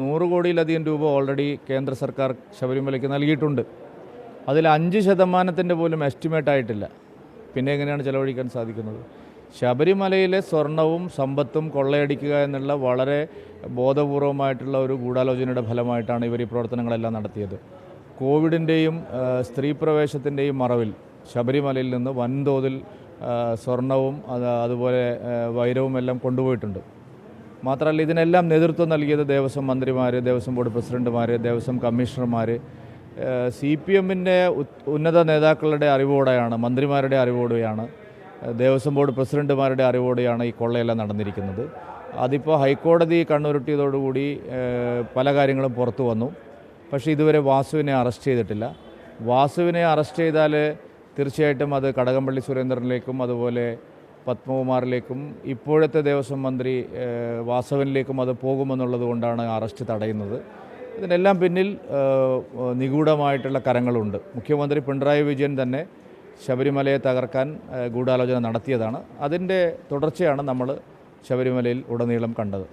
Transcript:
100 കോടിയിലധികം രൂപ ഓൾറെഡി കേന്ദ്ര സർക്കാർ ശബരിമലയ്ക്ക് നൽകിയിട്ടുണ്ട്. അതിൽ 5% പോലും എസ്റ്റിമേറ്റ് ആയിട്ടില്ല. പിന്നെ എങ്ങനെയാണ് ചെലവഴിക്കാൻ സാധിക്കുന്നത്? ശബരിമലയിലെ സ്വർണവും സമ്പത്തും കൊള്ളയടിക്കുക എന്നുള്ള വളരെ ബോധപൂർവമായിട്ടുള്ള ഒരു ഗൂഢാലോചനയുടെ ഫലമായിട്ടാണ് ഇവർ ഈ പ്രവർത്തനങ്ങളെല്ലാം നടത്തിയത്. കോവിഡിൻ്റെയും സ്ത്രീ പ്രവേശത്തിൻ്റെയും മറവിൽ ശബരിമലയിൽ നിന്ന് വൻതോതിൽ സ്വർണവും അതുപോലെ വൈരവും എല്ലാം കൊണ്ടുപോയിട്ടുണ്ട്. മാത്രമല്ല, ഇതിനെല്ലാം നേതൃത്വം നൽകിയത് ദേവസ്വം മന്ത്രിമാർ, ദേവസ്വം ബോർഡ് പ്രസിഡന്റുമാർ, ദേവസ്വം കമ്മീഷണർമാർ, CPMൻ്റെ ഉന്നത നേതാക്കളുടെ അറിവോടെയാണ്, മന്ത്രിമാരുടെ അറിവോടെയാണ്, ദേവസ്വം ബോർഡ് പ്രസിഡന്റുമാരുടെ അറിവോടെയാണ് ഈ കൊള്ളയെല്ലാം നടന്നിരിക്കുന്നത്. അതിപ്പോൾ ഹൈക്കോടതി കണ്ണുരുട്ടിയതോടുകൂടി പല കാര്യങ്ങളും പുറത്തു വന്നു. പക്ഷേ ഇതുവരെ വാസുവിനെ അറസ്റ്റ് ചെയ്തിട്ടില്ല. വാസുവിനെ അറസ്റ്റ് ചെയ്താൽ തീർച്ചയായിട്ടും അത് കടകംപള്ളി സുരേന്ദ്രനിലേക്കും അതുപോലെ പത്മകുമാറിലേക്കും ഇപ്പോഴത്തെ ദേവസ്വം മന്ത്രി വാസവനിലേക്കും അത് പോകുമെന്നുള്ളത് കൊണ്ടാണ് അറസ്റ്റ് തടയുന്നത്. ഇതിനെല്ലാം പിന്നിൽ നിഗൂഢമായിട്ടുള്ള കരങ്ങളുണ്ട്. മുഖ്യമന്ത്രി പിണറായി വിജയൻ തന്നെ ശബരിമലയെ തകർക്കാൻ ഗൂഢാലോചന നടത്തിയതാണ്. അതിൻ്റെ തുടർച്ചയാണ് നമ്മൾ ശബരിമലയിൽ ഉടനീളം കണ്ടത്.